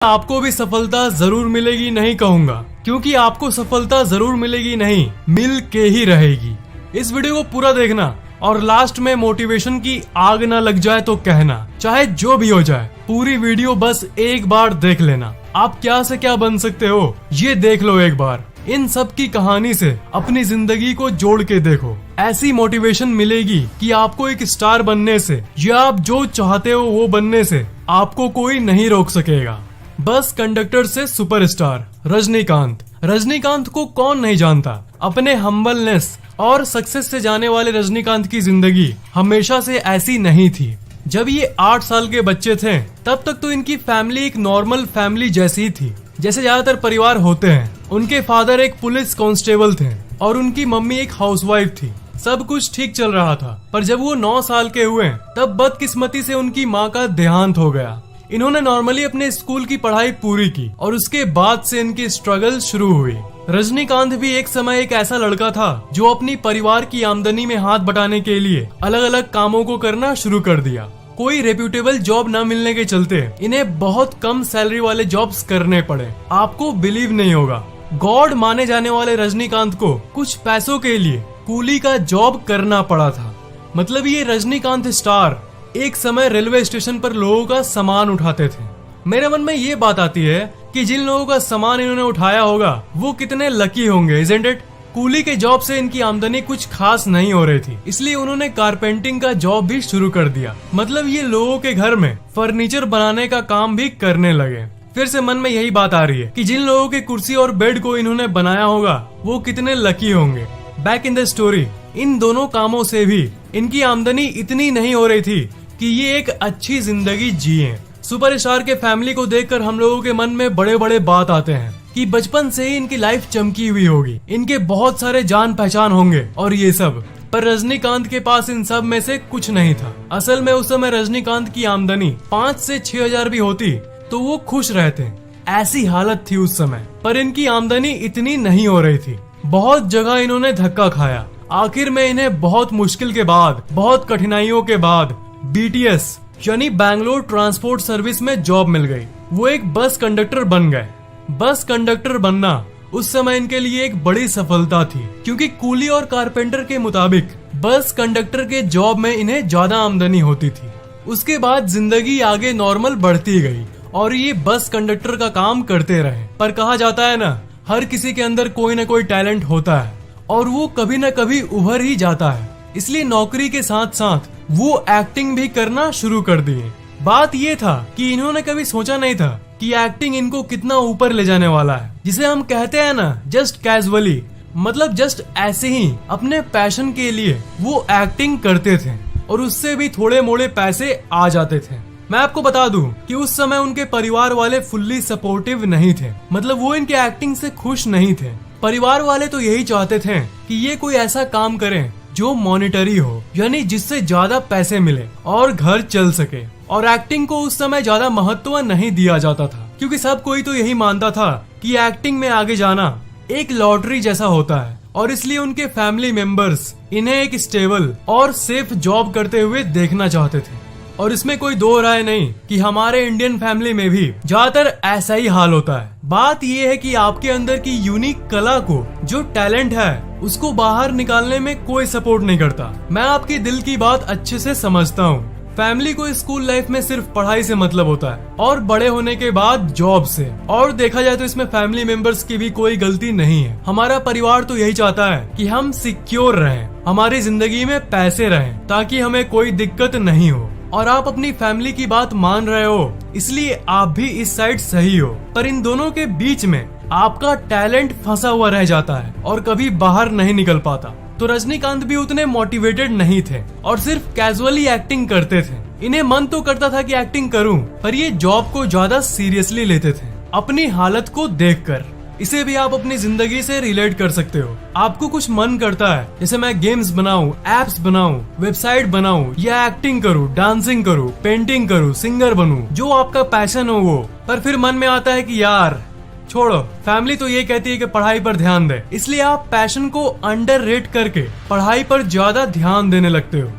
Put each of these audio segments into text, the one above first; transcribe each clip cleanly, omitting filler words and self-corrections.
आपको भी सफलता जरूर मिलेगी नहीं कहूंगा, क्योंकि आपको सफलता जरूर मिलेगी नहीं, मिल के ही रहेगी। इस वीडियो को पूरा देखना और लास्ट में मोटिवेशन की आग ना लग जाए तो कहना, चाहे जो भी हो जाए पूरी वीडियो बस एक बार देख लेना। आप क्या से क्या बन सकते हो ये देख लो एक बार। इन सब की कहानी से अपनी जिंदगी को जोड़ के देखो, ऐसी मोटिवेशन मिलेगी कि आपको एक स्टार बनने से या आप जो चाहते हो वो बनने से आपको कोई नहीं रोक सकेगा। बस कंडक्टर से सुपरस्टार रजनीकांत। रजनीकांत को कौन नहीं जानता। अपने हम्बलनेस और सक्सेस से जाने वाले रजनीकांत की जिंदगी हमेशा से ऐसी नहीं थी। जब ये 8 साल के बच्चे थे तब तक तो इनकी फैमिली एक नॉर्मल फैमिली जैसी ही थी, जैसे ज्यादातर परिवार होते हैं। उनके फादर एक पुलिस कांस्टेबल थे और उनकी मम्मी एक हाउसवाइफ थी। सब कुछ ठीक चल रहा था, पर जब वो 9 साल के हुए तब बदकिस्मती से उनकी माँ का देहांत हो गया। इन्होंने नॉर्मली अपने स्कूल की पढ़ाई पूरी की और उसके बाद से इनकी स्ट्रगल शुरू हुई। रजनीकांत भी एक समय एक ऐसा लड़का था जो अपनी परिवार की आमदनी में हाथ बटाने के लिए अलग अलग कामों को करना शुरू कर दिया। कोई रेप्यूटेबल जॉब न मिलने के चलते इन्हें बहुत कम सैलरी वाले जॉब्स करने पड़े। आपको बिलीव नहीं होगा, गॉड माने जाने वाले रजनीकांत को कुछ पैसों के लिए कूली का जॉब करना पड़ा था। मतलब ये रजनीकांत स्टार एक समय रेलवे स्टेशन पर लोगों का सामान उठाते थे। मेरे मन में ये बात आती है कि जिन लोगों का सामान इन्होंने उठाया होगा वो कितने लकी होंगे, इज़न्ट इट? कूली के जॉब से इनकी आमदनी कुछ खास नहीं हो रही थी, इसलिए उन्होंने कारपेंटिंग का जॉब भी शुरू कर दिया। मतलब ये लोगों के घर में फर्नीचर बनाने का काम भी करने लगे। फिर से मन में यही बात आ रही है कि जिन लोगों के कुर्सी और बेड को इन्होंने बनाया होगा वो कितने लकी होंगे। बैक इन द स्टोरी, इन दोनों कामों से भी इनकी आमदनी इतनी नहीं हो रही थी कि ये एक अच्छी जिंदगी जिए। सुपरस्टार के फैमिली को देखकर हम लोगों के मन में बड़े बड़े बात आते हैं कि बचपन से ही इनकी लाइफ चमकी हुई होगी, इनके बहुत सारे जान पहचान होंगे और ये सब। पर रजनीकांत के पास इन सब में से कुछ नहीं था। असल में उस समय रजनीकांत की आमदनी 5 से 6 हजार भी होती तो वो खुश रहते, ऐसी हालत थी उस समय। पर इनकी आमदनी इतनी नहीं हो रही थी। बहुत जगह इन्होंने धक्का खाया। आखिर में इन्हें बहुत मुश्किल के बाद, बहुत कठिनाइयों के बाद BTS यानी बैंगलोर ट्रांसपोर्ट सर्विस में जॉब मिल गई। वो एक बस कंडक्टर बन गए। बस कंडक्टर बनना उस समय इनके लिए एक बड़ी सफलता थी, क्योंकि कूली और कारपेंटर के मुताबिक बस कंडक्टर के जॉब में इन्हें ज्यादा आमदनी होती थी। उसके बाद जिंदगी आगे नॉर्मल बढ़ती गई और ये बस कंडक्टर का काम करते रहे। पर कहा जाता है ना, हर किसी के अंदर कोई न कोई टैलेंट होता है और वो कभी न कभी उभर ही जाता है। इसलिए नौकरी के साथ साथ वो एक्टिंग भी करना शुरू कर दिए। बात ये था कि इन्होंने कभी सोचा नहीं था कि एक्टिंग इनको कितना ऊपर ले जाने वाला है। जिसे हम कहते हैं ना, जस्ट कैजुअली, मतलब जस्ट ऐसे ही अपने पैशन के लिए वो एक्टिंग करते थे और उससे भी थोड़े मोड़े पैसे आ जाते थे। मैं आपको बता दूं कि उस समय उनके परिवार वाले फुल्ली सपोर्टिव नहीं थे। मतलब वो इनके एक्टिंग से खुश नहीं थे। परिवार वाले तो यही चाहते थे कि ये कोई ऐसा काम करें जो मॉनिटरी हो, यानी जिससे ज्यादा पैसे मिले और घर चल सके। और एक्टिंग को उस समय ज्यादा महत्व नहीं दिया जाता था, क्योंकि सब कोई तो यही मानता था कि एक्टिंग में आगे जाना एक लॉटरी जैसा होता है। और इसलिए उनके फैमिली मेंबर्स इन्हें एक स्टेबल और सेफ जॉब करते हुए देखना चाहते थे। और इसमें कोई दो राय नहीं कि हमारे इंडियन फैमिली में भी ज्यादातर ऐसा ही हाल होता है। बात ये है कि आपके अंदर की यूनिक कला को, जो टैलेंट है, उसको बाहर निकालने में कोई सपोर्ट नहीं करता। मैं आपकी दिल की बात अच्छे से समझता हूँ। फैमिली को स्कूल लाइफ में सिर्फ पढ़ाई से मतलब होता है और बड़े होने के बाद जॉब से। और देखा जाए तो इसमें फैमिली मेंबर्स की भी कोई गलती नहीं है। हमारा परिवार तो यही चाहता है कि हम सिक्योर रहें, हमारी जिंदगी में पैसे रहें, ताकि हमें कोई दिक्कत नहीं हो। और आप अपनी फैमिली की बात मान रहे हो, इसलिए आप भी इस साइड सही हो। पर इन दोनों के बीच में आपका टैलेंट फंसा हुआ रह जाता है और कभी बाहर नहीं निकल पाता। तो रजनीकांत भी उतने मोटिवेटेड नहीं थे और सिर्फ कैजुअली एक्टिंग करते थे। इन्हें मन तो करता था कि एक्टिंग करूं, पर ये जॉब को ज्यादा सीरियसली लेते थे अपनी हालत को देखकर। इसे भी आप अपनी जिंदगी से रिलेट कर सकते हो। आपको कुछ मन करता है, जैसे मैं गेम्स बनाऊं, एप्स बनाऊं, वेबसाइट बनाऊं, या एक्टिंग करूं, डांसिंग करूं, पेंटिंग करूं, सिंगर बनूं, जो आपका पैशन हो वो। पर फिर मन में आता है कि यार छोड़ो, फैमिली तो ये कहती है कि पढ़ाई पर ध्यान दे, इसलिए आप पैशन को अंडररेट करके पढ़ाई पर ज्यादा ध्यान देने लगते हो।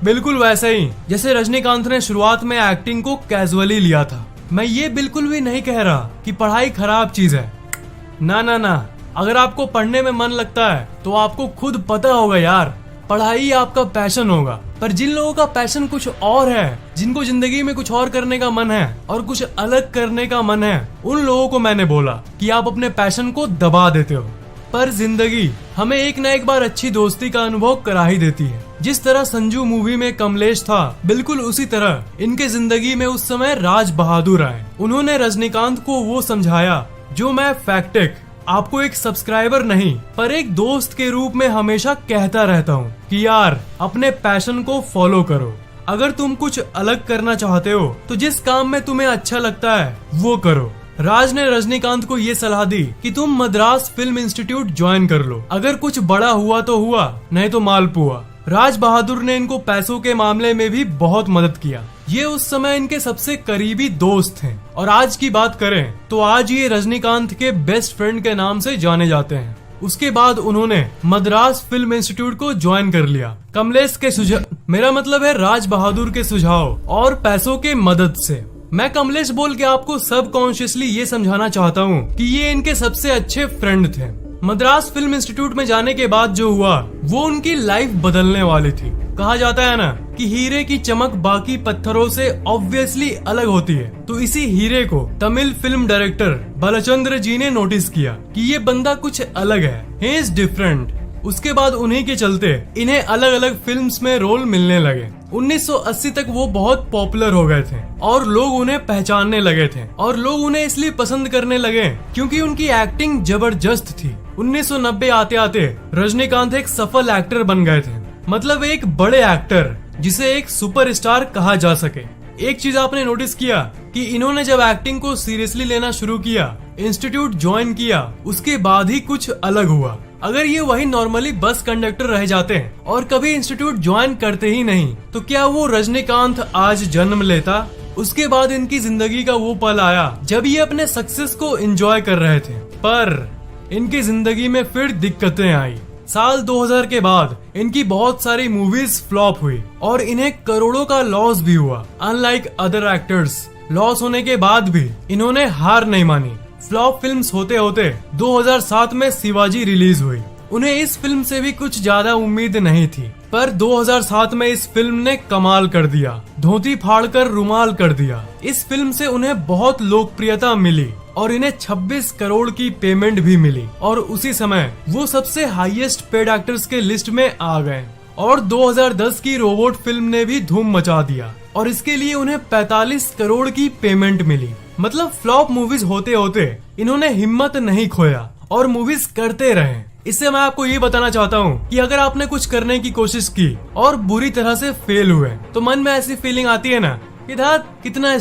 बिल्कुल वैसे ही जैसे रजनीकांत ने शुरुआत में एक्टिंग को कैजुअली लिया था। मैं ये बिल्कुल भी नहीं कह रहा कि पढ़ाई खराब चीज है। ना ना ना, अगर आपको पढ़ने में मन लगता है तो आपको खुद पता होगा यार, पढ़ाई आपका पैशन होगा। पर जिन लोगों का पैशन कुछ और है, जिनको जिंदगी में कुछ और करने का मन है और कुछ अलग करने का मन है, उन लोगों को मैंने बोला कि आप अपने पैशन को दबा देते हो। पर जिंदगी हमें एक न एक बार अच्छी दोस्ती का अनुभव करा ही देती है। जिस तरह संजू मूवी में कमलेश था, बिल्कुल उसी तरह इनके जिंदगी में उस समय राज बहादुर आए। उन्होंने रजनीकांत को वो समझाया जो मैं फैक्टेक आपको एक सब्सक्राइबर नहीं पर एक दोस्त के रूप में हमेशा कहता रहता हूँ कि यार अपने पैशन को फॉलो करो। अगर तुम कुछ अलग करना चाहते हो तो जिस काम में तुम्हें अच्छा लगता है वो करो। राज ने रजनीकांत को ये सलाह दी कि तुम मद्रास फिल्म इंस्टीट्यूट ज्वाइन कर लो, अगर कुछ बड़ा हुआ तो हुआ, नहीं तो मालपुआ। राज बहादुर ने इनको पैसों के मामले में भी बहुत मदद किया। ये उस समय इनके सबसे करीबी दोस्त हैं और आज की बात करें तो आज ये रजनीकांत के बेस्ट फ्रेंड के नाम से जाने जाते हैं। उसके बाद उन्होंने मद्रास फिल्म इंस्टीट्यूट को ज्वाइन कर लिया। कमलेश के सुझाव, मेरा मतलब है राज बहादुर के सुझाव और पैसों के मदद से। मैं कमलेश बोल के आपको सब कॉन्शियसली ये समझाना चाहता हूँ कि ये इनके सबसे अच्छे फ्रेंड थे। मद्रास फिल्म इंस्टीट्यूट में जाने के बाद जो हुआ वो उनकी लाइफ बदलने वाली थी। कहा जाता है ना कि हीरे की चमक बाकी पत्थरों से ऑब्वियसली अलग होती है, तो इसी हीरे को तमिल फिल्म डायरेक्टर बालचंद्र जी ने नोटिस किया कि ये बंदा कुछ अलग है, ही इज डिफरेंट। उसके बाद उन्हीं के चलते इन्हें अलग अलग फिल्म्स में रोल मिलने लगे। 1980 तक वो बहुत पॉपुलर हो गए थे और लोग उन्हें पहचानने लगे थे और लोग उन्हें इसलिए पसंद करने लगे क्योंकि उनकी एक्टिंग जबरदस्त थी। 1990 आते आते रजनीकांत एक सफल एक्टर बन गए थे, मतलब एक बड़े एक्टर जिसे एक सुपरस्टार कहा जा सके। एक चीज आपने नोटिस किया कि इन्होंने जब एक्टिंग को सीरियसली लेना शुरू किया, इंस्टीट्यूट ज्वाइन किया, उसके बाद ही कुछ अलग हुआ। अगर ये वही नॉर्मली बस कंडक्टर रह जाते हैं और कभी इंस्टीट्यूट ज्वाइन करते ही नहीं तो क्या वो रजनीकांत आज जन्म लेता? उसके बाद इनकी जिंदगी का वो पल आया जब ये अपने सक्सेस को एंजॉय कर रहे थे, पर इनकी जिंदगी में फिर दिक्कतें आई। साल 2000 के बाद इनकी बहुत सारी मूवीज फ्लॉप हुई और इन्हें करोड़ों का लॉस भी हुआ। अनलाइक अदर एक्टर्स, लॉस होने के बाद भी इन्होंने हार नहीं मानी। फ्लॉप फिल्म्स होते होते 2007 में शिवाजी रिलीज हुई। उन्हें इस फिल्म से भी कुछ ज्यादा उम्मीद नहीं थी, पर 2007 में इस फिल्म ने कमाल कर दिया, धोती फाड़कर रुमाल कर दिया। इस फिल्म से उन्हें बहुत लोकप्रियता मिली और इन्हें 26 करोड़ की पेमेंट भी मिली और उसी समय वो सबसे हाईएस्ट पेड एक्टर्स के लिस्ट में आ गए। और 2010 की रोबोट फिल्म ने भी धूम मचा दिया और इसके लिए उन्हें 45 करोड़ की पेमेंट मिली। मतलब फ्लॉप मूवीज होते होते इन्होंने हिम्मत नहीं खोया और मूवीज करते रहे। इससे मैं आपको ये बताना चाहता हूँ कि अगर आपने कुछ करने की कोशिश की और बुरी तरह से फेल हुए तो मन में ऐसी फीलिंग आती है ना कि कितना